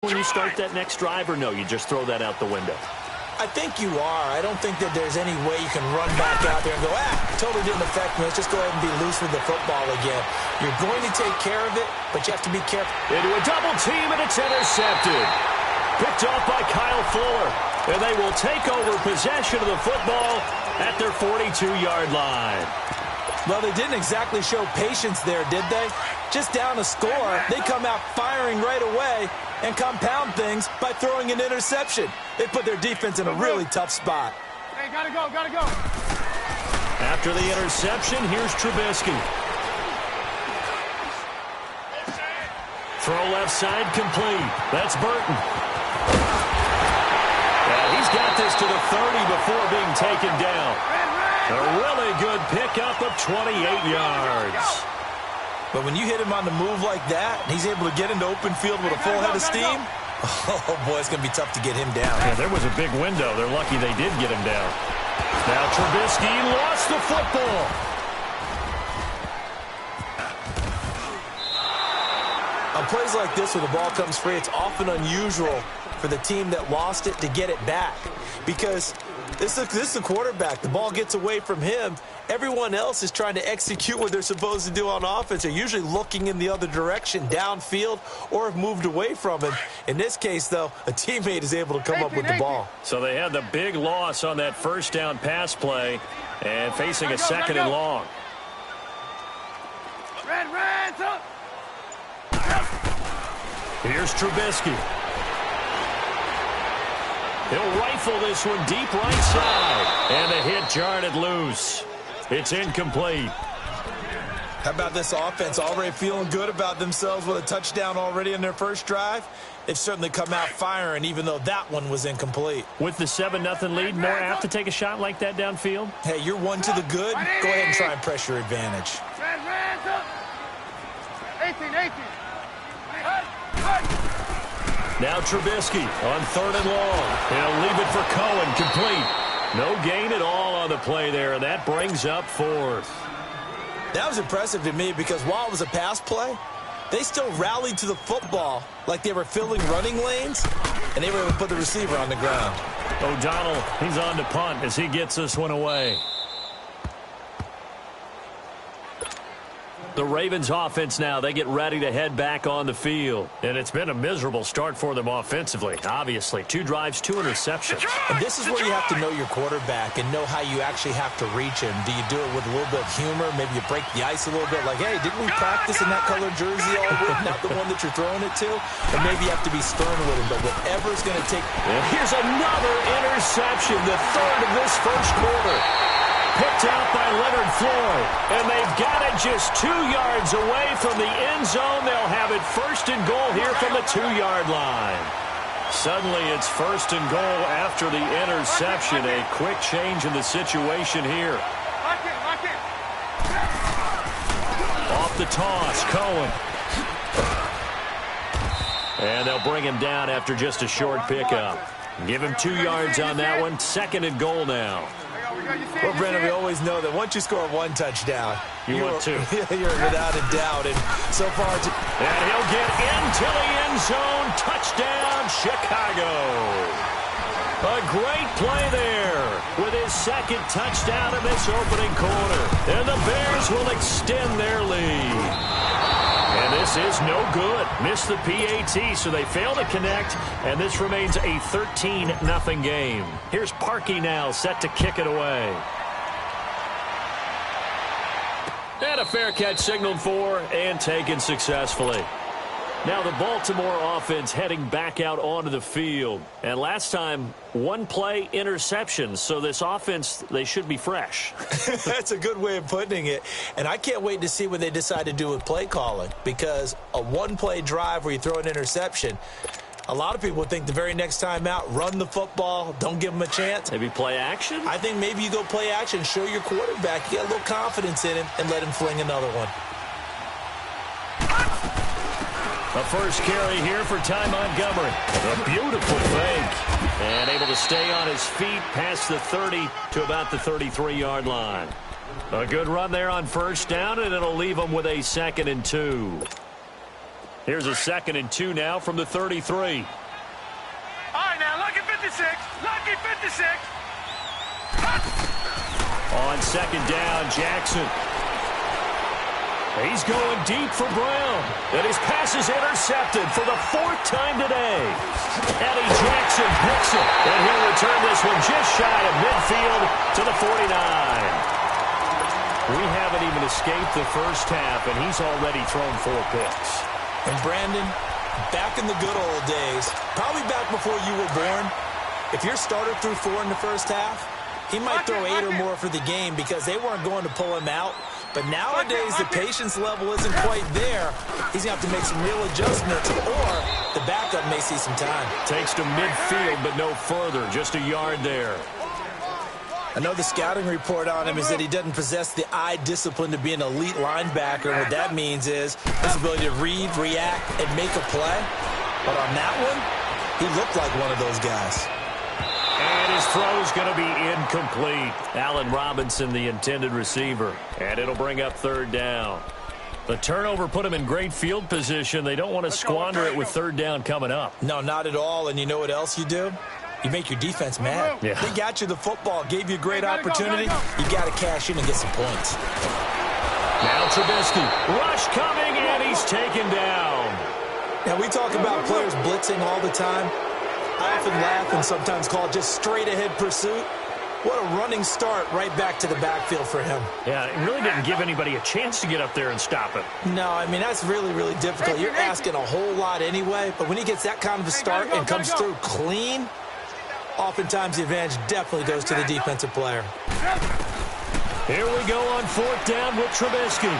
when you start that next drive, or no, you just throw that out the window? I think you are. I don't think that there's any way you can run back out there and go, totally didn't affect me. Let's just go ahead and be loose with the football again. You're going to take care of it, but you have to be careful. Into a double team, and it's intercepted. Picked off by Kyle Fuller. And they will take over possession of the football at their 42-yard line. Well, they didn't exactly show patience there, did they? Just down a score, they come out firing right away and compound things by throwing an interception. They put their defense in a really tough spot. Hey, gotta go. After the interception, here's Trubisky. Throw left side complete. That's Burton. And he's got this to the 30 before being taken down. A really good pickup of 28 yards. But when you hit him on the move like that, and he's able to get into open field with a full head of steam, oh, boy, it's going to be tough to get him down. Yeah, there was a big window. They're lucky they did get him down. Now Trubisky lost the football. On plays like this where the ball comes free, it's often unusual for the team that lost it to get it back. Because this is the quarterback. The ball gets away from him. Everyone else is trying to execute what they're supposed to do on offense. They're usually looking in the other direction, downfield, or have moved away from him. In this case, though, a teammate is able to come up with the ball. So they had the big loss on that first down pass play and facing a second and long. Here's Trubisky. He'll rifle this one deep right side. And the hit jarred it loose. It's incomplete. How about this offense already feeling good about themselves with a touchdown already in their first drive? They've certainly come out firing, even though that one was incomplete. With the 7-0 lead, more apt to take a shot like that downfield? Hey, you're one to the good. Go ahead and try and press your advantage. 18. Now Trubisky on 3rd and long. He'll leave it for Cohen, complete. No gain at all on the play there, and that brings up 4th. That was impressive to me because while it was a pass play, they still rallied to the football like they were filling running lanes, and they were able to put the receiver on the ground. O'Donnell, he's on to punt as he gets this one away. The Ravens offense now, they get ready to head back on the field. And it's been a miserable start for them offensively, obviously. 2 drives, 2 interceptions. And this is where you have to know your quarterback and know how you actually have to reach him. Do you do it with a little bit of humor? Maybe you break the ice a little bit like, hey, didn't we practice in that colored jersey all week? Not the one that you're throwing it to? Or maybe you have to be stern with him. But whatever's going to take... And here's another interception, the 3rd of this first quarter. Picked out by Leonard Floyd, and they've got it just 2 yards away from the end zone. They'll have it 1st and goal here from the 2-yard line. Suddenly it's 1st and goal after the interception. A quick change in the situation here. Off the toss, Cohen. And they'll bring him down after just a short pickup. Give him 2 yards on that one. 2nd and goal now. Well, Brennan, we always know that once you score 1 touchdown, you want 2. You're without a doubt. And so far, and he'll get into the end zone. Touchdown, Chicago. A great play there with his 2nd touchdown in this opening quarter. And the Bears will extend their lead. And this is no good. Missed the PAT, so they fail to connect, and this remains a 13-0 game. Here's Parkey now, set to kick it away. And a fair catch signaled for and taken successfully. Now the Baltimore offense heading back out onto the field. And last time, 1 play interceptions. So this offense, they should be fresh. That's a good way of putting it. And I can't wait to see what they decide to do with play calling. Because a 1-play drive where you throw an interception, a lot of people would think the very next time out, run the football, don't give them a chance. Maybe play action? I think maybe you go play action, show your quarterback, you get a little confidence in him, and let him fling another one. A first carry here for Ty Montgomery. A beautiful fake. And able to stay on his feet past the 30 to about the 33-yard line. A good run there on 1st down, and it'll leave him with a 2nd and 2. Here's a 2nd and 2 now from the 33. All right, now, lucky 56. Lucky 56. On 2nd down, Jackson. He's going deep for Brown. And his pass is intercepted for the 4th time today. Eddie Jackson picks it. And he'll return this one just shy of midfield to the 49. We haven't even escaped the first half, and he's already thrown 4 picks. And Brandon, back in the good old days, probably back before you were born, if your starter threw 4 in the first half, he might throw 8 or more for the game because they weren't going to pull him out. But nowadays, the patience level isn't quite there. He's going to have to make some real adjustments, or the backup may see some time. Takes to midfield, but no further. Just a yard there. I know the scouting report on him is that he doesn't possess the eye discipline to be an elite linebacker. What that means is his ability to read, react, and make a play. But on that one, he looked like one of those guys. And his throw's going to be incomplete. Allen Robinson, the intended receiver. And it'll bring up 3rd down. The turnover put him in great field position. They don't want to squander it with 3rd down coming up. No, not at all. And you know what else you do? You make your defense mad. Yeah. They got you the football, gave you a great opportunity. You got to cash in and get some points. Now Trubisky. Rush coming, and he's taken down. Now, we talk about players blitzing all the time. I often laugh and sometimes call it just straight-ahead pursuit. What a running start right back to the backfield for him. Yeah, it really didn't give anybody a chance to get up there and stop it. No, I mean, that's really, really difficult. You're asking a whole lot anyway, but when he gets that kind of a start and comes through clean, oftentimes the advantage definitely goes to the defensive player. Here we go on 4th down with Trubisky.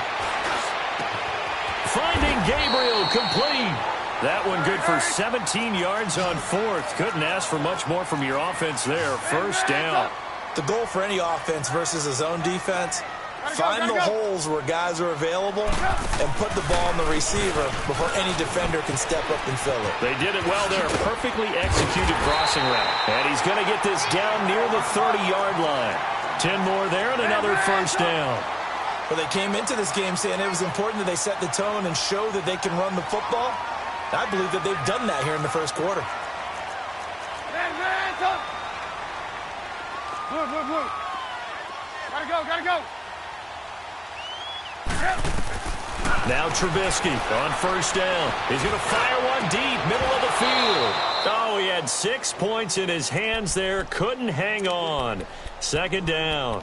Finding Gabriel complete. That one good for 17 yards on 4th. Couldn't ask for much more from your offense there. 1st down. The goal for any offense versus his own defense, find the holes where guys are available and put the ball on the receiver before any defender can step up and fill it. They did it well there. Perfectly executed crossing route. And he's going to get this down near the 30-yard line. 10 more there and another 1st down. Well, they came into this game saying it was important that they set the tone and show that they can run the football. I believe that they've done that here in the 1st quarter. Move. Gotta go. Now Trubisky on 1st down. He's going to fire one deep, middle of the field. Oh, he had 6 points in his hands there. Couldn't hang on. 2nd down.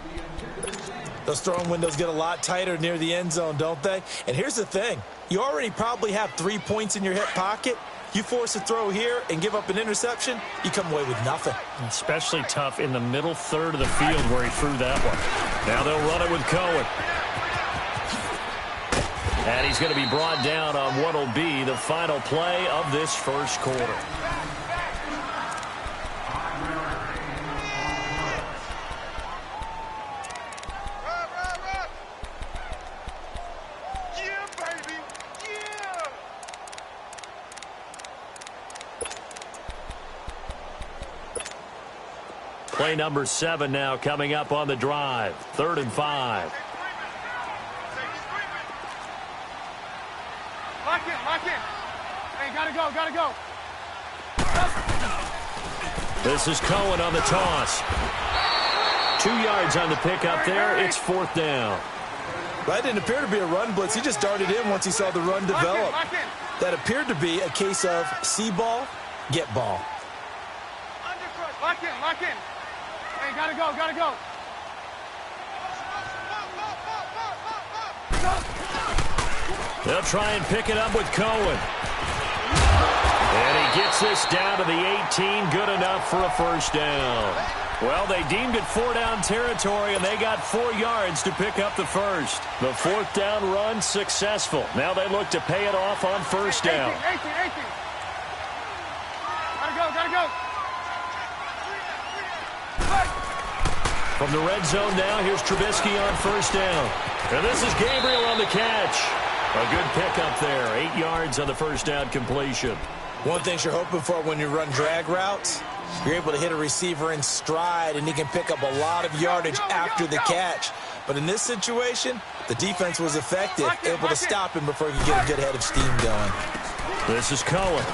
Those throwing windows get a lot tighter near the end zone, don't they? And here's the thing. You already probably have 3 points in your hip pocket. You force a throw here and give up an interception, you come away with nothing. Especially tough in the middle 3rd of the field where he threw that one. Now they'll run it with Cohen. And he's going to be brought down on what will be the final play of this 1st quarter. Play number 7 now coming up on the drive. 3rd and 5. Lock in. Hey, gotta go. This is Cohen on the toss. 2 yards on the pickup there. It's 4th down. That didn't appear to be a run blitz. He just darted in once he saw the run develop. That appeared to be a case of see ball, get ball. Lock in. Hey, gotta go. They'll try and pick it up with Cohen. And he gets this down to the 18. Good enough for a 1st down. Well, they deemed it 4-down territory, and they got 4 yards to pick up the 1st. The 4th down run successful. Now they look to pay it off on 1st down. 18. Gotta go. From the red zone now, here's Trubisky on 1st down. And this is Gabriel on the catch. A good pickup there. 8 yards on the 1st down completion. One thing you're hoping for when you run drag routes, you're able to hit a receiver in stride, and he can pick up a lot of yardage after the catch. But in this situation, the defense was effective, able to stop him before he could get a good head of steam going. This is Cohen.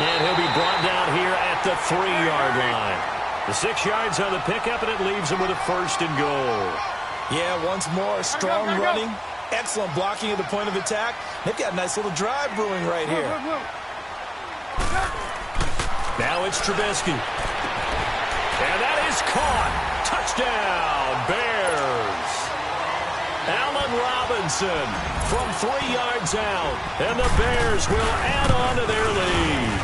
And he'll be brought down here at the 3-yard line. The 6 yards on the pickup, and it leaves him with a 1st and goal. Yeah, once more, strong running, excellent blocking at the point of attack. They've got a nice little drive brewing right here. Now it's Trubisky. And that is caught. Touchdown, Bears. Allen Robinson from 3 yards out. And the Bears will add on to their lead.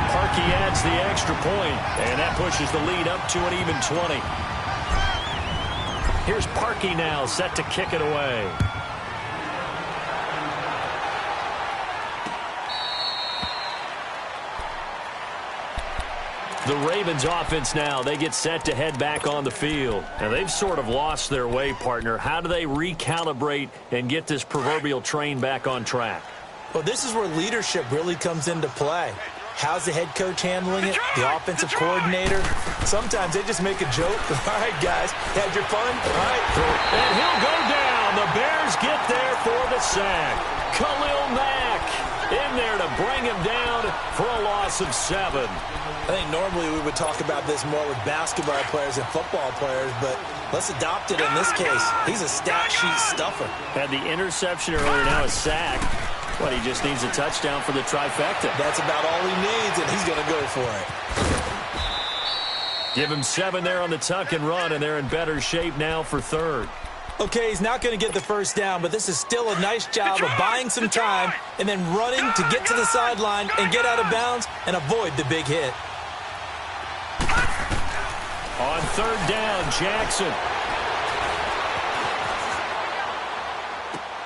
Parkey adds the extra point, and that pushes the lead up to an even 20. Here's Parkey now, set to kick it away. The Ravens offense now, they get set to head back on the field. Now, they've sort of lost their way, partner. How do they recalibrate and get this proverbial train back on track? Well, this is where leadership really comes into play. How's the head coach handling it? The offensive coordinator? Sometimes they just make a joke. All right, guys, had your fun? All right. And he'll go down. The Bears get there for the sack. Khalil Mack in there to bring him down for a loss of 7. I think normally we would talk about this more with basketball players and football players, but let's adopt it in this case. He's a stat sheet stuffer. Had the interception earlier, now a sack. But he just needs a touchdown for the trifecta. That's about all he needs, and he's going to go for it. Give him 7 there on the tuck and run, and they're in better shape now for 3rd. Okay, he's not going to get the first down, but this is still a nice job of buying some time and then running to get to the sideline and get out of bounds and avoid the big hit. On 3rd down, Jackson.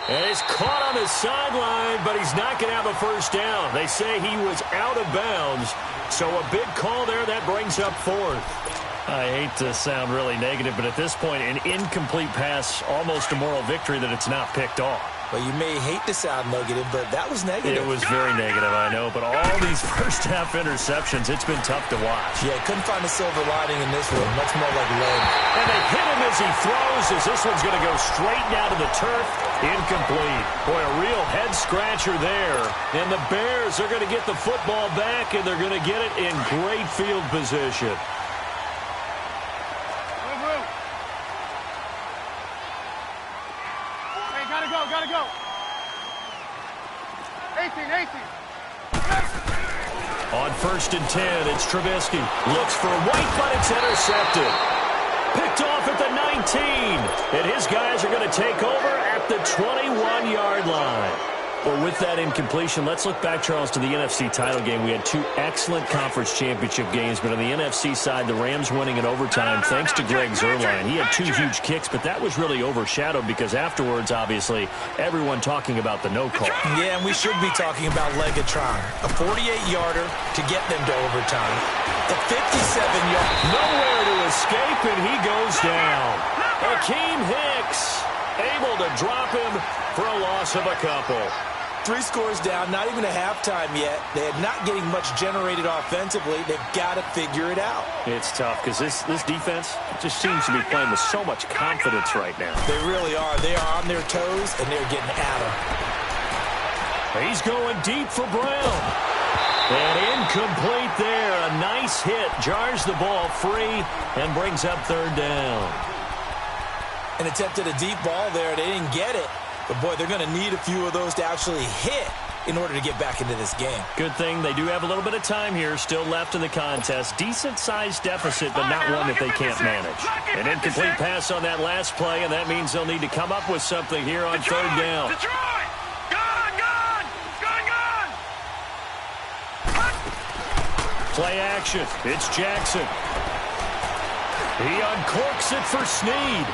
And he's caught on the sideline, but he's not going to have a first down. They say he was out of bounds, so a big call there that brings up 4th. I hate to sound really negative, but at this point, an incomplete pass, almost a moral victory that it's not picked off. Well, you may hate to sound negative, but that was negative. It was very negative, I know, but all these first-half interceptions, it's been tough to watch. Yeah, couldn't find a silver lining in this one. Much more like lead. And they hit him as he throws, as this one's going to go straight down to the turf. Incomplete. Boy, a real head-scratcher there. And the Bears are going to get the football back, and they're going to get it in great field position. Gotta go. 18. On 1st and 10, it's Trubisky. Looks for White, but it's intercepted. Picked off at the 19. And his guys are going to take over at the 21-yard line. Well, with that incompletion, let's look back, Charles, to the NFC title game. We had 2 excellent conference championship games, but on the NFC side, the Rams winning in overtime thanks to Greg Zuerlein. He had 2 huge kicks, but that was really overshadowed because afterwards, obviously, everyone talking about the no call. Yeah, and we should be talking about Legatron. A 48-yarder to get them to overtime. The 57-yard. Nowhere to escape, and he goes down. Akeem Hicks able to drop him for a loss of a couple. 3 scores down, not even a halftime yet. They're not getting much generated offensively. They've got to figure it out. It's tough because this defense just seems to be playing with so much confidence right now. They really are. They are on their toes, and they're getting at them. He's going deep for Brown. And incomplete there. A nice hit. Jars the ball free and brings up 3rd down. And attempted a deep ball there. They didn't get it. But, boy, they're going to need a few of those to actually hit in order to get back into this game. Good thing they do have a little bit of time here still left in the contest. Decent-sized deficit, but not one that they can't manage. An incomplete pass on that last play, and that means they'll need to come up with something here on 3rd down. Play action. It's Jackson. He uncorks it for Snead.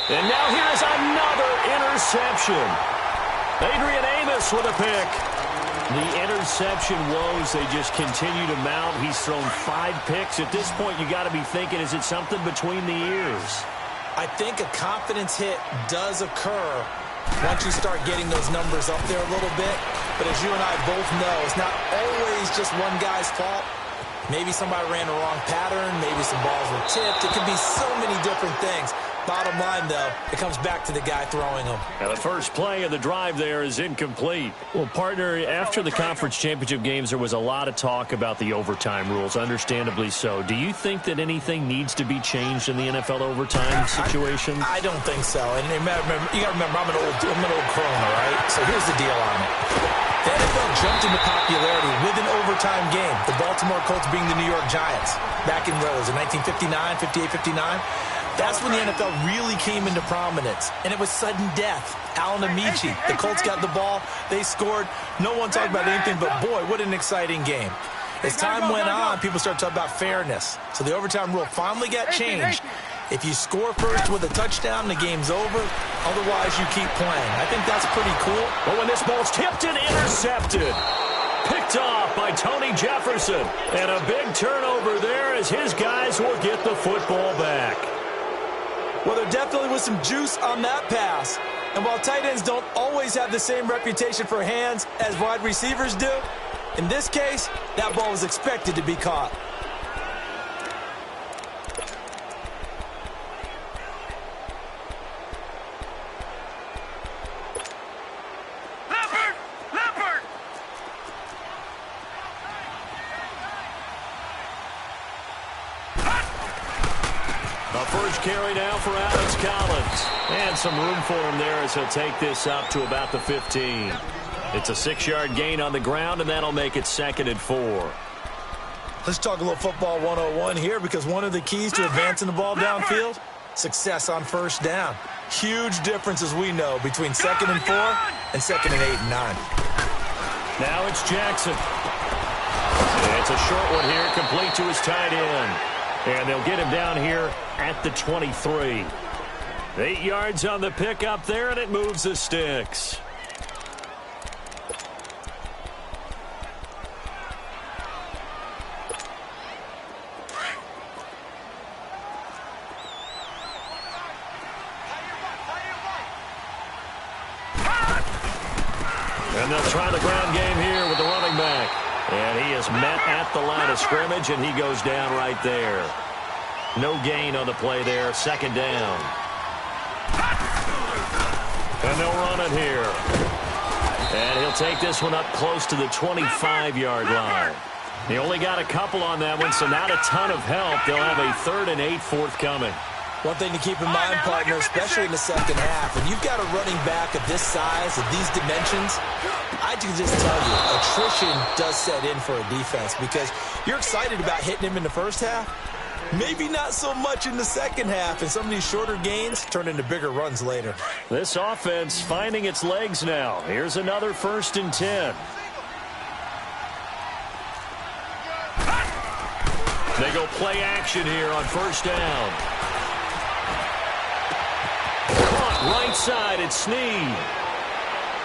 And now here's another interception. Adrian Amos with a pick. The interception woes, they just continue to mount. He's thrown 5 picks. At this point, you got to be thinking, is it something between the ears? I think a confidence hit does occur once you start getting those numbers up there a little bit. But as you and I both know, it's not always just one guy's fault. Maybe somebody ran the wrong pattern. Maybe some balls were tipped. It could be so many different things. Bottom line, though, it comes back to the guy throwing them. And the first play of the drive there is incomplete. Well, partner, after the conference championship games, there was a lot of talk about the overtime rules, understandably so. Do you think that anything needs to be changed in the NFL overtime situation? I don't think so. And you got to remember, I'm an old crone, all right? So here's the deal on it. The NFL jumped into popularity with an overtime game. The Baltimore Colts being the New York Giants back in, what was it, 1959, 58, 59? That's when the NFL really came into prominence, and it was sudden death. Allen Amici, the Colts got the ball, they scored. No one talked about anything, but boy, what an exciting game. As time went on, people started talking about fairness. So the overtime rule finally got changed. If you score first with a touchdown, the game's over. Otherwise, you keep playing. I think that's pretty cool. But when this ball's tipped and intercepted, picked off by Tony Jefferson. And a big turnover there as his guys will get the football back. Well, there definitely was some juice on that pass. And while tight ends don't always have the same reputation for hands as wide receivers do, in this case, that ball was expected to be caught. Carry now for Alex Collins. And some room for him there as he'll take this up to about the 15. It's a 6-yard gain on the ground, and that'll make it 2nd and 4. Let's talk a little football 101 here, because one of the keys to advancing the ball downfield, success on first down. Huge difference, as we know, between 2nd and 4 and 2nd and 8 and 9. Now it's Jackson. It's a short one here, complete to his tight end. And they'll get him down here at the 23. 8 yards on the pickup there, and it moves the sticks. And they'll try the ground game here with the running back. And he is met at the line of scrimmage, and he goes down right there. No gain on the play there. 2nd down. And they'll run it here. And he'll take this one up close to the 25-yard line. He only got a couple on that one, so not a ton of help. They'll have a 3rd and 8 forthcoming. One thing to keep in mind, partner, especially in the second half, when you've got a running back of this size, of these dimensions, I can just tell you, attrition does set in for a defense, because you're excited about hitting him in the first half. Maybe not so much in the second half, and some of these shorter gains turn into bigger runs later. This offense finding its legs now. Here's another 1st and 10. They go play action here on 1st down. Caught right side, it's Snead.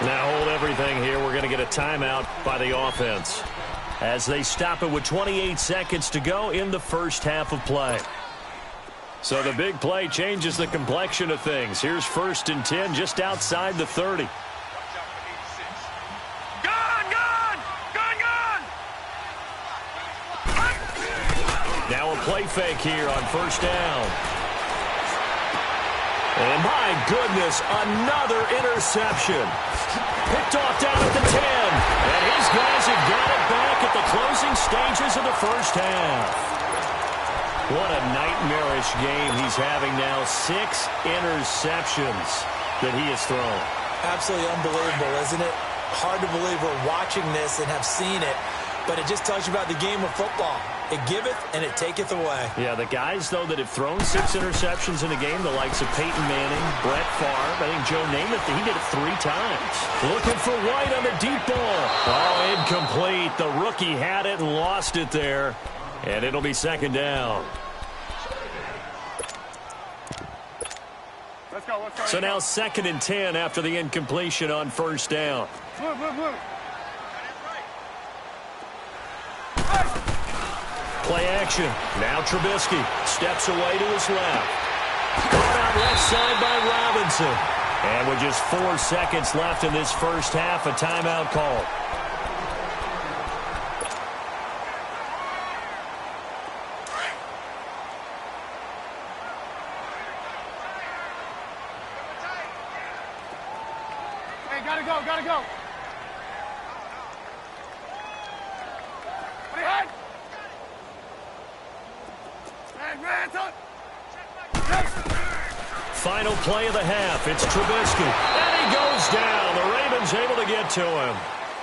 Now hold everything here. We're going to get a timeout by the offense as they stop it with 28 seconds to go in the first half of play. So the big play changes the complexion of things. Here's 1st and 10 just outside the 30. Now a play fake here on 1st down. And my goodness, another interception. Picked off down at the 10. And his guys have got it back at the closing stages of the first half. What a nightmarish game he's having now. 6 interceptions that he has thrown. Absolutely unbelievable, isn't it? Hard to believe we're watching this and have seen it, but it just tells you about the game of football. It giveth and it taketh away. Yeah, the guys, though, that have thrown 6 interceptions in a game, the likes of Peyton Manning, Brett Favre, I think Joe Namath, he did it 3 times. Looking for White on the deep ball. Oh, incomplete. The rookie had it and lost it there. And it'll be 2nd down. Let's go. So now 2nd and 10 after the incompletion on 1st down. Move. Play action. Now Trubisky steps away to his left. Caught out left side by Robinson. And with just 4 seconds left in this first half, a timeout call. gotta go. Hey, Final play of the half. It's Trubisky. And he goes down. The Ravens able to get to him.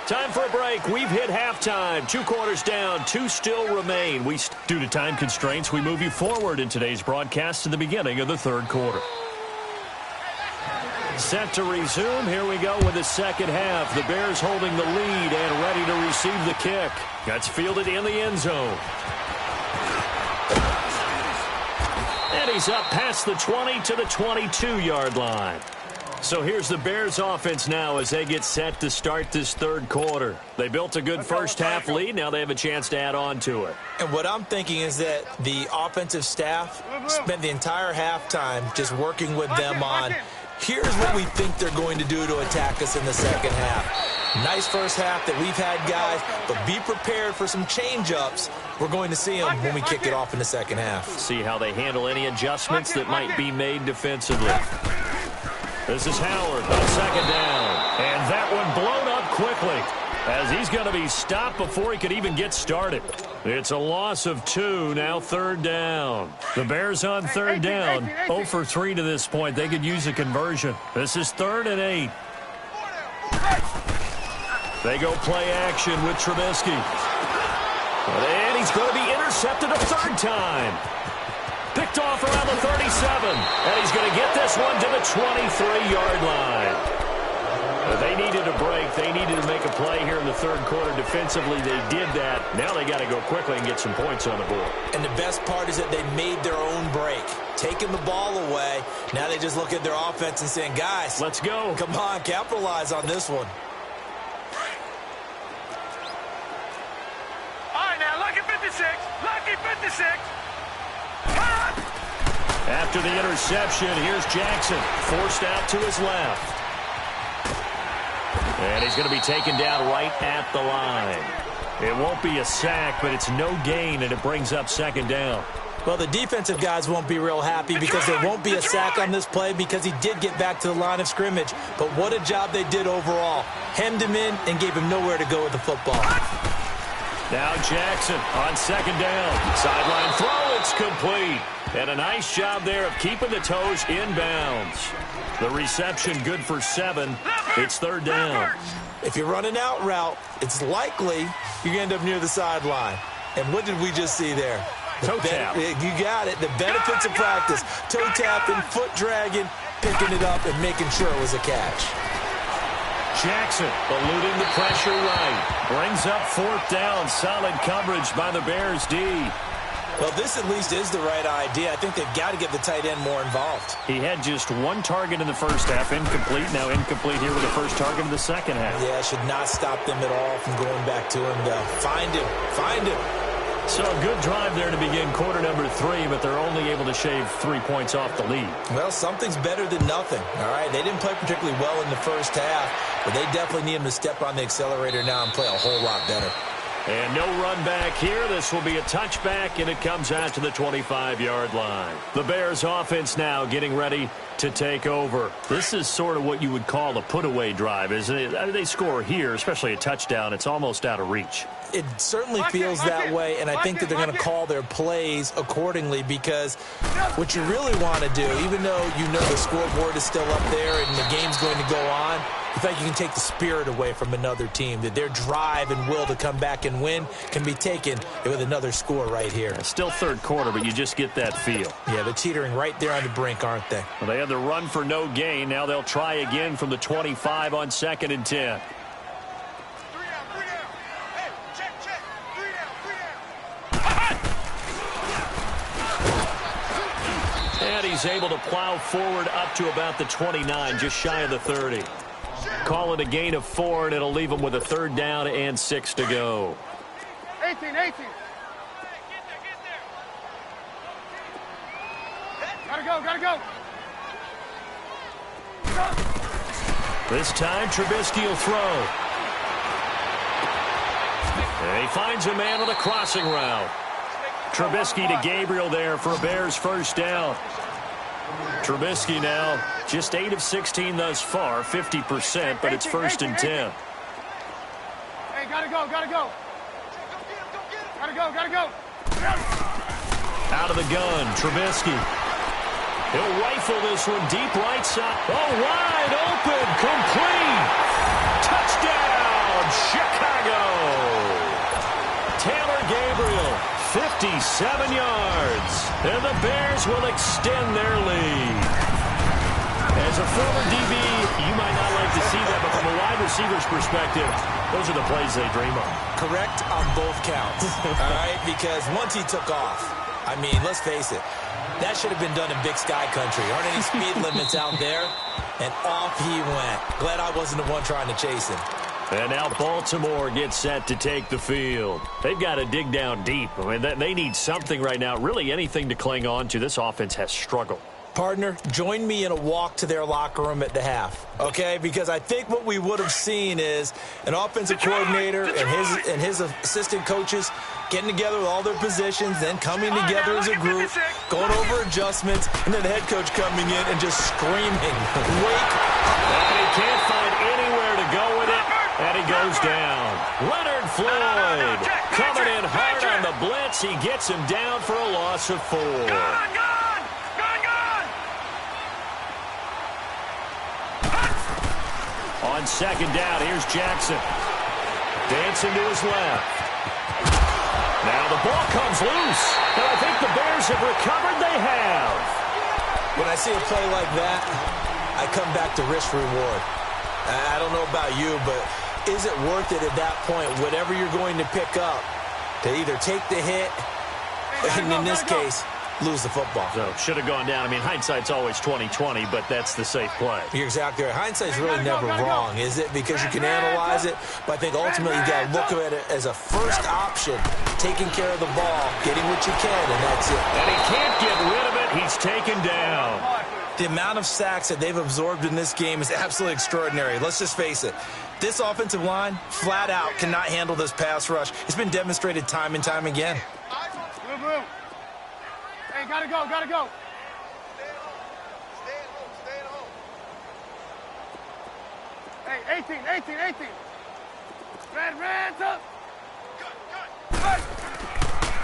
Time for a break. We've hit halftime. 2 quarters down. 2 still remain. Due to time constraints, we move you forward in today's broadcast to the beginning of the 3rd quarter. Set to resume. Here we go with the second half. The Bears holding the lead and ready to receive the kick. That's fielded in the end zone. And he's up past the 20 to the 22-yard line. So here's the Bears offense now as they get set to start this 3rd quarter. They built a good first half lead. Now they have a chance to add on to it. And what I'm thinking is that the offensive staff spent the entire halftime just working with them on, here's what we think they're going to do to attack us in the second half. Nice first half that we've had, guys, but be prepared for some change-ups. We're going to see them when we kick it off in the second half. See how they handle any adjustments that might be made defensively. This is Howard on second down. And that one blown up quickly as he's going to be stopped before he could even get started. It's a loss of 2, now 3rd down. The Bears on 3rd down, 0 for 3 to this point. They could use a conversion. This is 3rd and 8. They go play action with Trubisky. And he's going to be intercepted a 3rd time. Picked off around the 37. And he's going to get this one to the 23-yard line. They needed a break. They needed to make a play here in the 3rd quarter. Defensively, they did that. Now they got to go quickly and get some points on the board. And the best part is that they made their own break. Taking the ball away. Now they just look at their offense and saying, guys, let's go. Come on, capitalize on this one. All right, now, lucky 56. Lucky 56. After the interception, here's Jackson. Forced out to his left. And he's going to be taken down right at the line. It won't be a sack, but it's no gain, and it brings up 2nd down. Well, the defensive guys won't be real happy because there won't be a sack on this play because he did get back to the line of scrimmage. But what a job they did overall. Hemmed him in and gave him nowhere to go with the football. Now Jackson on 2nd down. Sideline throw, it's complete. And a nice job there of keeping the toes in bounds. The reception good for 7. It's 3rd down. If you run an out route, it's likely you're going to end up near the sideline. And what did we just see there? Toe tap. You got it. The benefits of practice. Toe tapping, foot dragging, picking it up, and making sure it was a catch. Jackson eluding the pressure right. Brings up 4th down. Solid coverage by the Bears D. Well, this at least is the right idea. I think they've got to get the tight end more involved. He had just 1 target in the first half. Incomplete. Now incomplete here with the first target in the second half. Yeah, should not stop them at all from going back to him, though. Find him. Find him. So a good drive there to begin quarter number 3, but they're only able to shave 3 points off the lead. Well, something's better than nothing, all right? They didn't play particularly well in the first half, but they definitely need him to step on the accelerator now and play a whole lot better. And no run back here. This will be a touchback, and it comes out to the 25-yard line. The Bears offense now getting ready to take over. This is sort of what you would call a put-away drive, isn't it? They score here, especially a touchdown. It's almost out of reach. It certainly feels that way, and I think that they're going to call their plays accordingly because what you really want to do, even though you know the scoreboard is still up there and the game's going to go on, in fact, you can take the spirit away from another team, that their drive and will to come back and win can be taken with another score right here. Still 3rd quarter, but you just get that feel. Yeah, they're teetering right there on the brink, aren't they? Well, they had the run for no gain. Now they'll try again from the 25 on 2nd and 10. And he's able to plow forward up to about the 29, just shy of the 30. Call it a gain of 4, and it'll leave him with a 3rd down and 6 to go. 18. Gotta go. This time, Trubisky will throw. And he finds a man on a crossing route. Trubisky to Gabriel there for a Bears 1st down. Trubisky now Just 8 of 16 thus far, 50%, but it's first and 10. Hey, gotta go, gotta go. Gotta go, gotta go. Out of the gun, Trubisky. He'll rifle this one deep right side. Oh, wide open, complete. Touchdown, Chicago. Taylor Gabriel, 57 yards. And the Bears will extend their lead. As a former DB, you might not like to see that, but from a wide receiver's perspective, those are the plays they dream of. Correct on both counts, all right? Because once he took off, I mean, let's face it, that should have been done in Big Sky Country. Aren't any speed limits out there? And off he went. Glad I wasn't the one trying to chase him. And now Baltimore gets set to take the field. They've got to dig down deep. I mean, they need something right now, really anything to cling on to. This offense has struggled. Partner, join me in a walk to their locker room at the half, okay? Because I think what we would have seen is an offensive coordinator and his assistant coaches getting together with all their positions, then coming together as a group, going over adjustments, and then the head coach coming in and just screaming, wake up. And he can't find anywhere to go with it, and he goes down. Leonard Floyd coming in hard on the blitz. He gets him down for a loss of 4. On second down, here's Jackson. Dancing to his left. Now the ball comes loose. And I think the Bears have recovered. They have. When I see a play like that, I come back to risk reward. I don't know about you, but is it worth it at that point, whatever you're going to pick up, to either take the hit, and in this case, lose the football? So, should have gone down. I mean, hindsight's always 20/20, but that's the safe play. You're exactly right. Hindsight's really never wrong, is it? Because you can analyze it, but I think ultimately you got to look at it as a first option, taking care of the ball, getting what you can, and that's it. And he can't get rid of it. He's taken down. The amount of sacks that they've absorbed in this game is absolutely extraordinary. Let's just face it. This offensive line, flat out, cannot handle this pass rush. It's been demonstrated time and time again. Move. Hey, gotta go, gotta go. Stay at home. Hey, 18. Red, up. Good.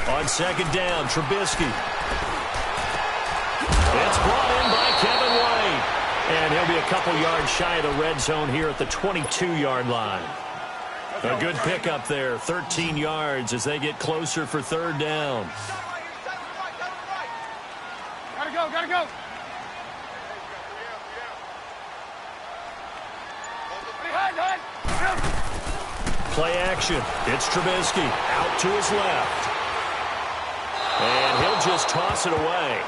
On second down, Trubisky. It's brought in by Kevin White. And he'll be a couple yards shy of the red zone here at the 22-yard line. A good pickup there, 13 yards as they get closer for third down. Gotta go. Play action. It's Trubisky out to his left. And he'll just toss it away.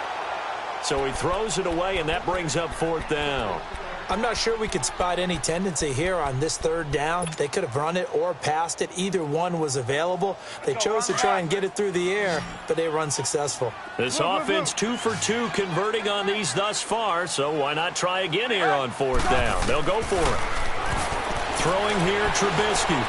So he throws it away, and that brings up fourth down. I'm not sure we could spot any tendency here on this third down. They could have run it or passed it. Either one was available. They chose to try and get it through the air, but they were unsuccessful. This offense 2 for 2 converting on these thus far, so why not try again here on fourth down? They'll go for it. Throwing here, Trubisky.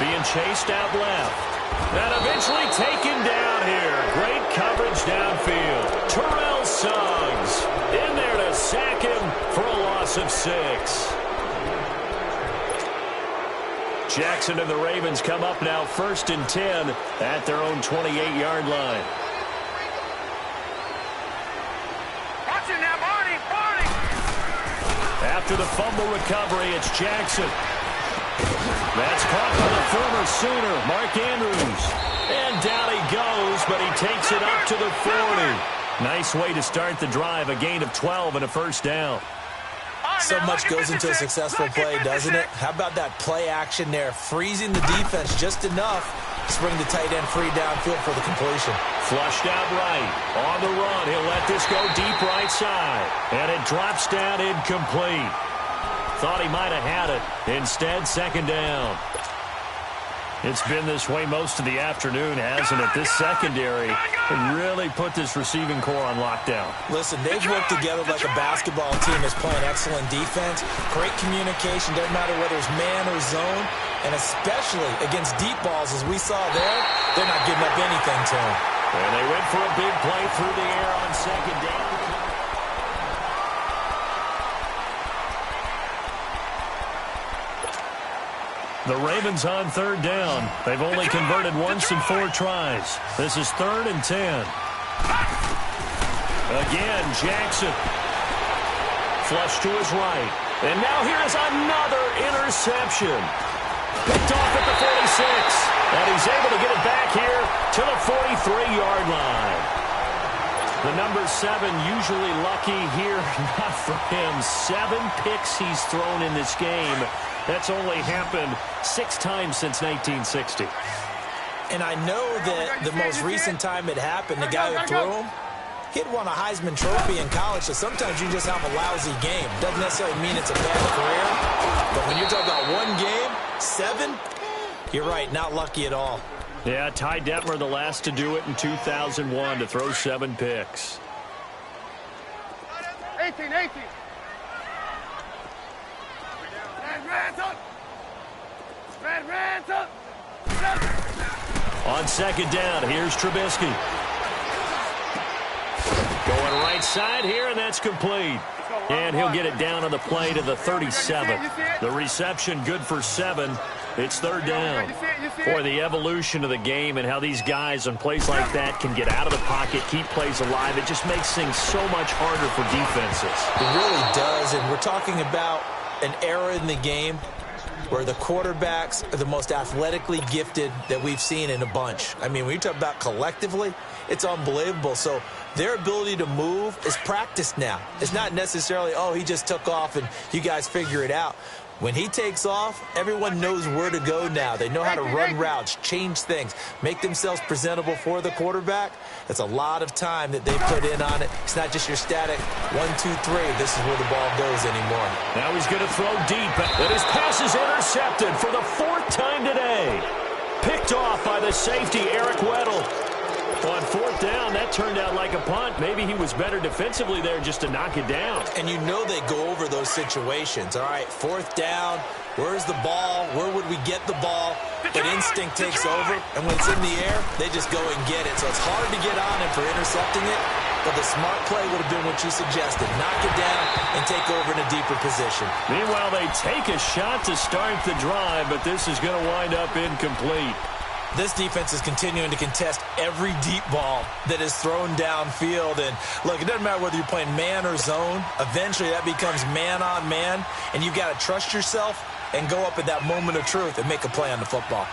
Being chased out left. And eventually taken down here. Great coverage downfield. Terrell Suggs in there to sack him for a loss of 6. Jackson and the Ravens come up now first and 10 at their own 28-yard line. Watch it now, Barney. After the fumble recovery, it's Jackson. That's caught by the former Sooner, Mark Andrews. And down he goes, but he takes it up to the 40. Nice way to start the drive, a gain of 12 and a first down. So much goes into a successful play, doesn't it? How about that play action there, freezing the defense just enough to bring the tight end free downfield for the completion. Flushed out right. On the run, he'll let this go deep right side. And it drops down incomplete. Thought he might have had it. Instead, second down. It's been this way most of the afternoon, hasn't it? This secondary really put this receiving core on lockdown. Listen, they've worked together like a basketball team that's playing excellent defense. Great communication, doesn't matter whether it's man or zone. And especially against deep balls, as we saw there, they're not giving up anything to them. And they went for a big play through the air on second down. The Ravens on third down. They've only converted once in 4 tries. This is 3rd and 10. Again, Jackson. Flush to his right. And now here's another interception. Picked off at the 46. And he's able to get it back here to the 43-yard line. The number 7 usually lucky here. Not for him. 7 picks he's thrown in this game. That's only happened 6 times since 1960. And I know that the most recent time it happened, the guy who threw him, he'd won a Heisman Trophy in college, so sometimes you just have a lousy game. Doesn't necessarily mean it's a bad career, but when you're talking about one game, 7, you're right, not lucky at all. Yeah, Ty Detmer, the last to do it in 2001, to throw 7 picks. 18. Red up. On second down, here's Trubisky. Going right side here, and that's complete. And he'll get it down on the play to the 37. The reception good for 7. It's 3rd down. For the evolution of the game and how these guys on plays like that can get out of the pocket, keep plays alive, it just makes things so much harder for defenses. It really does, and we're talking about an era in the game where the quarterbacks are the most athletically gifted that we've seen in a bunch. I mean, when you talk about collectively, it's unbelievable. So their ability to move is practiced now. It's not necessarily, oh, he just took off and you guys figure it out. When he takes off, everyone knows where to go now. They know how to run routes, change things, make themselves presentable for the quarterback. That's a lot of time that they put in on it. It's not just your static 1, 2, 3. This is where the ball goes anymore. Now he's going to throw deep, and his pass is intercepted for the 4th time today. Picked off by the safety, Eric Weddle. On 4th down, that turned out like a punt. Maybe he was better defensively there just to knock it down. And you know they go over those situations. All right, 4th down, where's the ball? Where would we get the ball? But instinct takes over, and when it's in the air, they just go and get it. So it's hard to get on him for intercepting it, but the smart play would have been what you suggested. Knock it down and take over in a deeper position. Meanwhile, they take a shot to start the drive, but this is going to wind up incomplete. This defense is continuing to contest every deep ball that is thrown downfield. And, look, it doesn't matter whether you're playing man or zone. Eventually, that becomes man-on-man, and you've got to trust yourself and go up at that moment of truth and make a play on the football.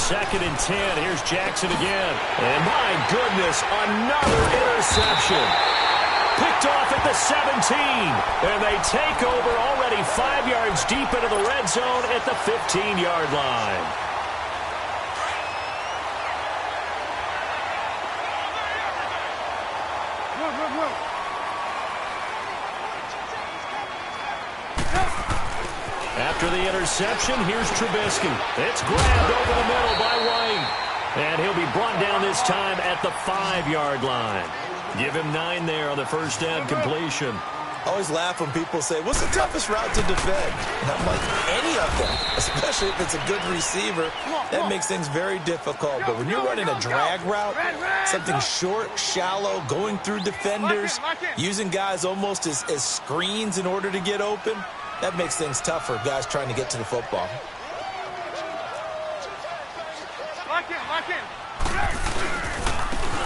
Second and 10. Here's Jackson again. And my goodness, another interception. Picked off at the 17. And they take over already 5 yards deep into the red zone at the 15-yard line. After the interception, here's Trubisky. It's grabbed over the middle by White. And he'll be brought down this time at the 5-yard line. Give him 9 there on the first down completion. I always laugh when people say, what's the toughest route to defend? And I'm like, any of them, especially if it's a good receiver. That makes things very difficult. But when you're running a drag route, something short, shallow, going through defenders, using guys almost as screens in order to get open, that makes things tough for guys trying to get to the football.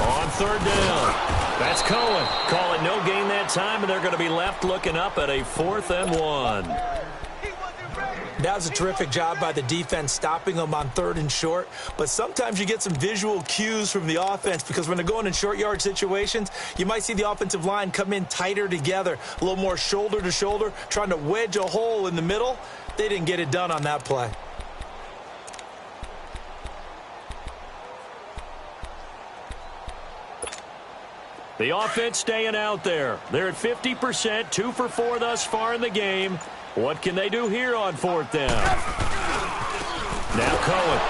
On third down, that's Cohen. Call it no gain that time, and they're going to be left looking up at a 4th and 1. That was a terrific job by the defense stopping them on 3rd and short. But sometimes you get some visual cues from the offense because when they're going in short yard situations, you might see the offensive line come in tighter together, a little more shoulder to shoulder, trying to wedge a hole in the middle. They didn't get it done on that play. The offense staying out there. They're at 50%, 2 for 4 thus far in the game. What can they do here on 4th down? Now Cohen.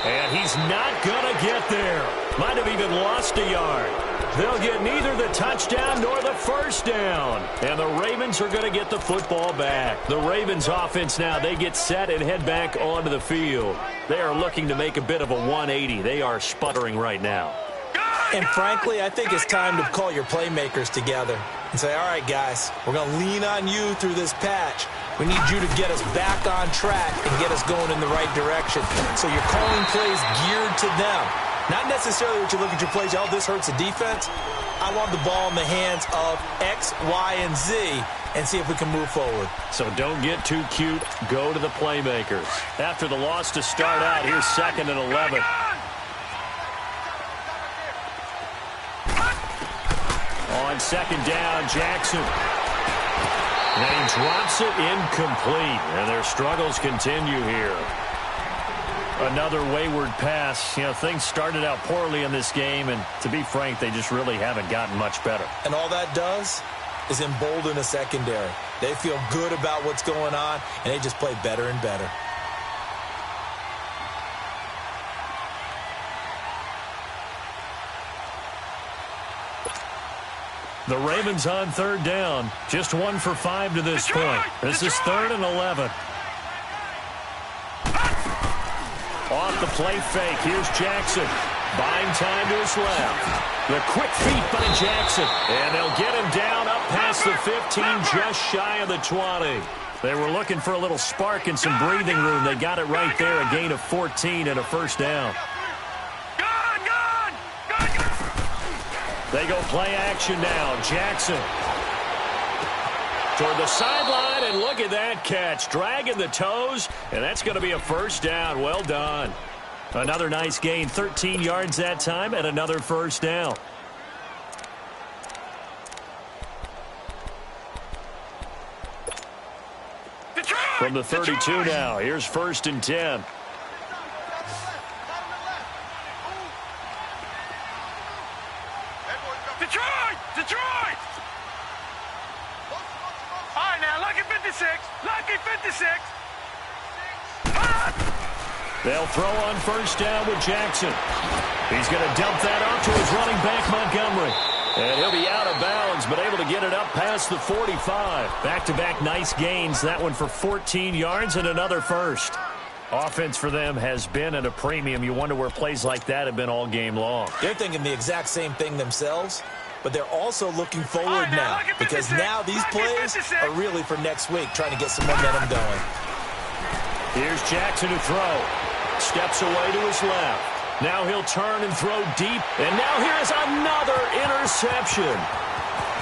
And he's not going to get there. Might have even lost a yard. They'll get neither the touchdown nor the first down. And the Ravens are going to get the football back. The Ravens offense now, they get set and head back onto the field. They are looking to make a bit of a 180. They are sputtering right now. And frankly, I think it's time to call your playmakers together and say, all right, guys, we're going to lean on you through this patch. We need you to get us back on track and get us going in the right direction. So you're calling plays geared to them. Not necessarily that you look at your plays, oh, this hurts the defense. I want the ball in the hands of X, Y, and Z and see if we can move forward. So don't get too cute. Go to the playmakers. After the loss to start out, here's 2nd and 11. On 2nd down, Jackson. And he drops it incomplete. And their struggles continue here. Another wayward pass. You know, things started out poorly in this game, and to be frank, they just really haven't gotten much better. And all that does is embolden a secondary. They feel good about what's going on, and they just play better and better. The Ravens on 3rd down. Just 1 for 5 to this point. This is 3rd and 11. Off the play fake. Here's Jackson. Buying time to his left. The quick feet by Jackson. And they'll get him down up past the 15, just shy of the 20. They were looking for a little spark and some breathing room. They got it right there. A gain of 14 and a first down. They go play action now. Jackson toward the sideline, and look at that catch. Dragging the toes, and that's going to be a first down. Well done. Another nice gain, 13 yards that time, and another first down. From the 32 now, here's 1st and 10. Detroit! All right, now, lucky 56. Lucky 56. They'll throw on first down with Jackson. He's going to dump that off to his running back, Montgomery. And he'll be out of bounds, but able to get it up past the 45. Back-to-back nice gains. That one for 14 yards and another first. Offense for them has been at a premium. You wonder where plays like that have been all game long. They're thinking the exact same thing themselves, but they're also looking forward now because now these plays are really for next week, trying to get some momentum going. Here's Jackson to throw. Steps away to his left. Now he'll turn and throw deep. And now here's another interception.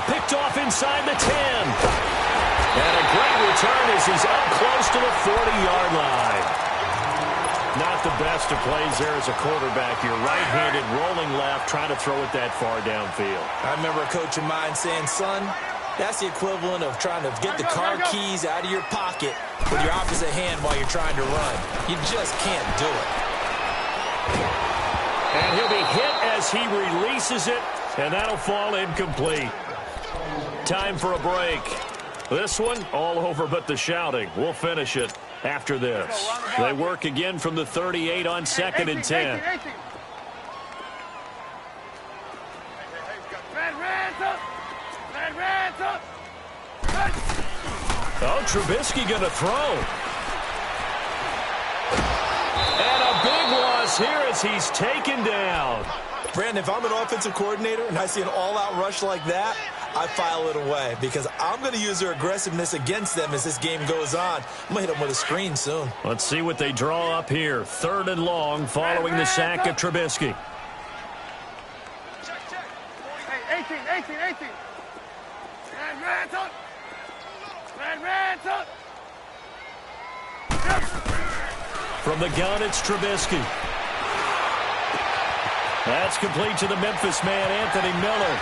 Picked off inside the 10. And a great return as he's up close to the 40-yard line. Not the best of plays there as a quarterback. You're right-handed, rolling left, trying to throw it that far downfield. I remember a coach of mine saying, son, that's the equivalent of trying to get the car keys out of your pocket with your opposite hand while you're trying to run. You just can't do it. And he'll be hit as he releases it, and that'll fall incomplete. Time for a break. This one, all over but the shouting. We'll finish it after this. They work again from the 38 on 2nd and 10. Oh, Trubisky going to throw. And a big loss here as he's taken down. Brandon, if I'm an offensive coordinator and I see an all-out rush like that, I file it away because I'm going to use their aggressiveness against them as this game goes on. I'm going to hit them with a screen soon. Let's see what they draw up here. 3rd and long following the sack of Trubisky. Hey, 18. From the gun, it's Trubisky. That's complete to the Memphis man, Anthony Miller.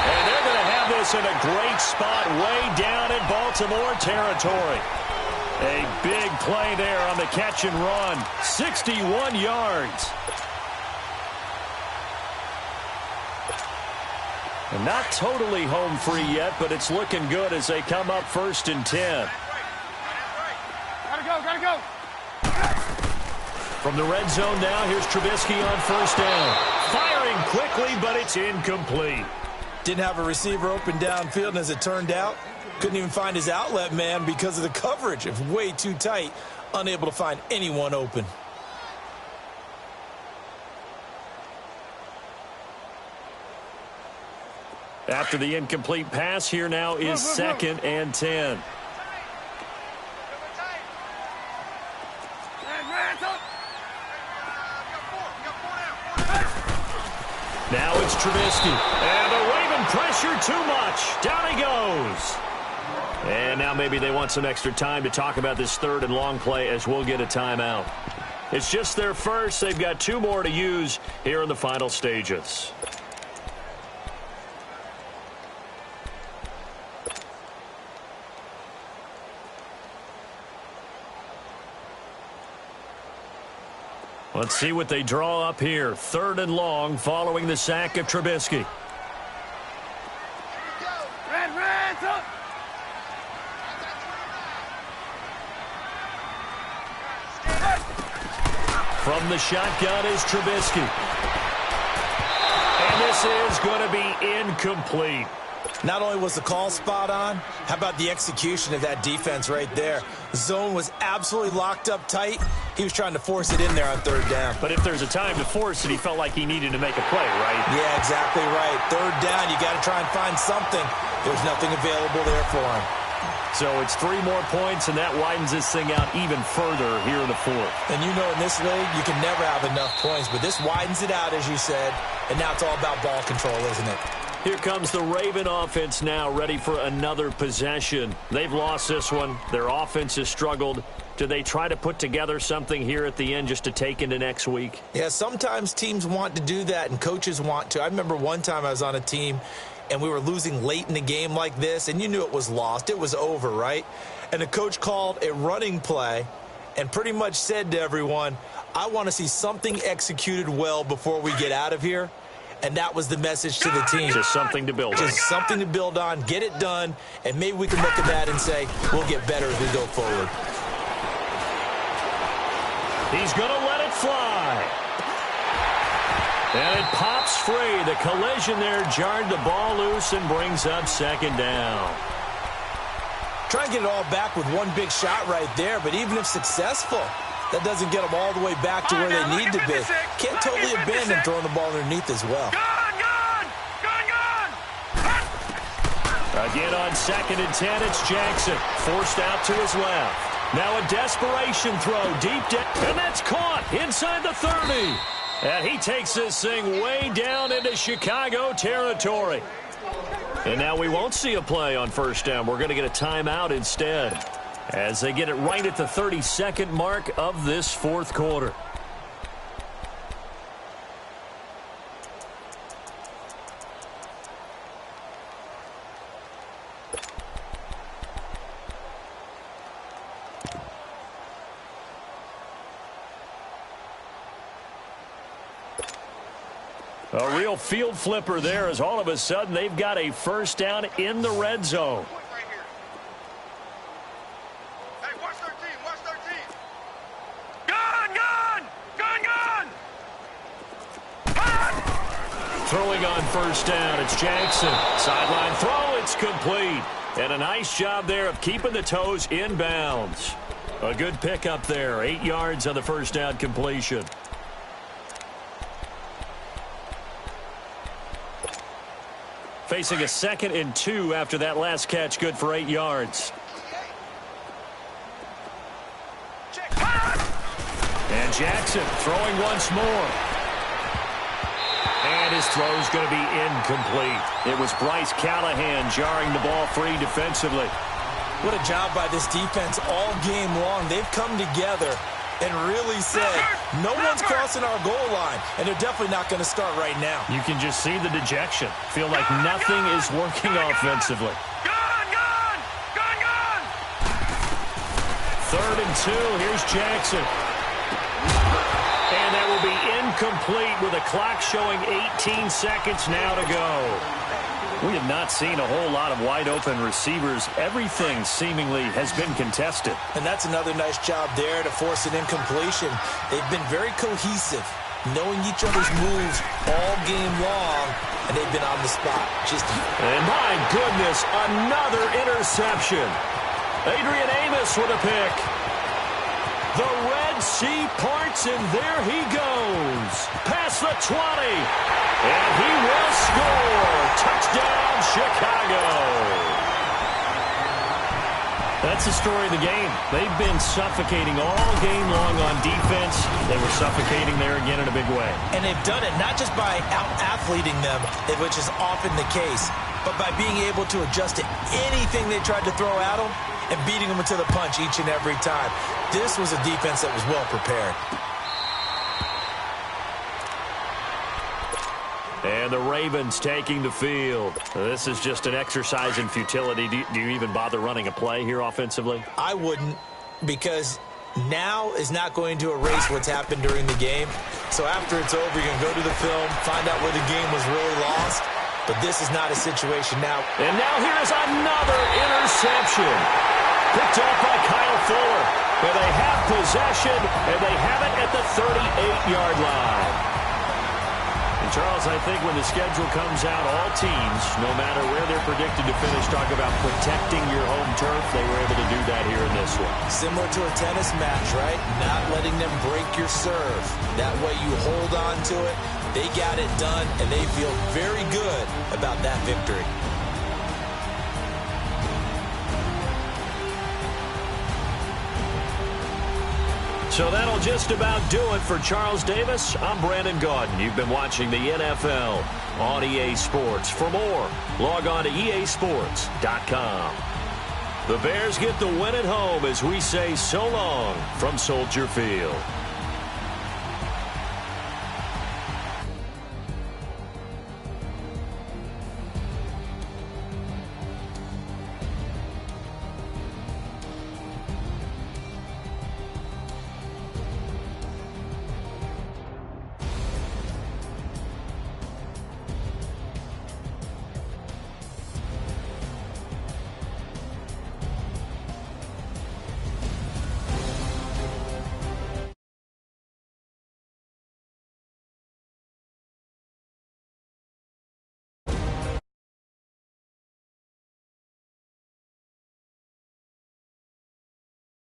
And they're going to have this in a great spot way down in Baltimore territory. A big play there on the catch and run. 61 yards. And not totally home free yet, but it's looking good as they come up 1st and 10. Gotta go. From the red zone now, here's Trubisky on first down. Firing quickly, but it's incomplete. Didn't have a receiver open downfield, and as it turned out, couldn't even find his outlet man because of the coverage. It was way too tight, unable to find anyone open. After the incomplete pass, here now is 2nd and 10. Now it's Trubisky. And the Raven pressure too much. Down he goes. And now maybe they want some extra time to talk about this 3rd and long play as we'll get a timeout. It's just their first. They've got 2 more to use here in the final stages. Let's see what they draw up here. 3rd and long following the sack of Trubisky. From the shotgun is Trubisky. And this is going to be incomplete. Not only was the call spot on, how about the execution of that defense right there? The zone was absolutely locked up tight. He was trying to force it in there on 3rd down. But if there's a time to force it, he felt like he needed to make a play, right? Yeah, exactly right. 3rd down, you got to try and find something. There's nothing available there for him. So it's 3 more points, and that widens this thing out even further here in the 4th. And you know in this league, you can never have enough points, but this widens it out, as you said, and now it's all about ball control, isn't it? Here comes the Raven offense now, ready for another possession. They've lost this one. Their offense has struggled. Do they try to put together something here at the end just to take into next week? Yeah, sometimes teams want to do that, and coaches want to. I remember one time I was on a team, and we were losing late in the game like this, and you knew it was lost. It was over, right? And the coach called a running play and pretty much said to everyone, I want to see something executed well before we get out of here. And that was the message to the team. Just something to build on. Just something to build on, get it done, and maybe we can look at that and say, we'll get better as we go forward. He's going to let it fly. And it pops free. The collision there jarred the ball loose and brings up 2nd down. Try and get it all back with one big shot right there, but even if successful, that doesn't get them all the way back to where they need to be. Can't totally abandon throwing the ball underneath as well. Again on 2nd and 10, it's Jackson. Forced out to his left. Now a desperation throw deep down, and that's caught inside the 30. And he takes this thing way down into Chicago territory. And now we won't see a play on 1st down. We're going to get a timeout instead, as they get it right at the 32nd mark of this 4th quarter. A real field flipper there, as all of a sudden they've got a 1st down in the red zone. Throwing on 1st down, it's Jackson. Sideline throw, it's complete. And a nice job there of keeping the toes in bounds. A good pickup there, 8 yards on the 1st down completion. Facing a 2nd and 2 after that last catch, good for 8 yards. And Jackson throwing once more. And his throw's going to be incomplete. It was Bryce Callahan jarring the ball free defensively. What a job by this defense all game long. They've come together and really said, no one's crossing our goal line, and they're definitely not going to start right now. You can just see the dejection. Feel like nothing is working offensively. 3rd and 2, here's Jackson. And that will be incomplete with a clock showing 18 seconds now to go. We have not seen a whole lot of wide-open receivers. Everything seemingly has been contested. And that's another nice job there to force an incompletion. They've been very cohesive. knowing each other's moves all game long, and they've been on the spot. And my goodness, another interception. Adrian Amos with a pick. The Red Sea parts, and there he goes. Past the 20. And he will score. Touchdown, Chicago. That's the story of the game. They've been suffocating all game long on defense. They were suffocating there again in a big way. And they've done it not just by out-athleting them, which is often the case, but by being able to adjust to anything they tried to throw at them and beating them to the punch each and every time. This was a defense that was well prepared. And the Ravens taking the field. This is just an exercise in futility. Do you even bother running a play here offensively? I wouldn't, because now is not going to erase what's happened during the game. So after it's over, you can go to the film, find out where the game was really lost. But this is not a situation now. And now here's another interception. Picked off by Kyle Fuller. Where they have possession, and they have it at the 38-yard line. Charles, I think when the schedule comes out, all teams, no matter where they're predicted to finish, talk about protecting your home turf. They were able to do that here in this one. Similar to a tennis match, right? Not letting them break your serve. That way you hold on to it. They got it done, and they feel very good about that victory. So that'll just about do it for Charles Davis. I'm Brandon Gaudin. You've been watching the NFL on EA Sports. For more, log on to easports.com. The Bears get the win at home as we say so long from Soldier Field.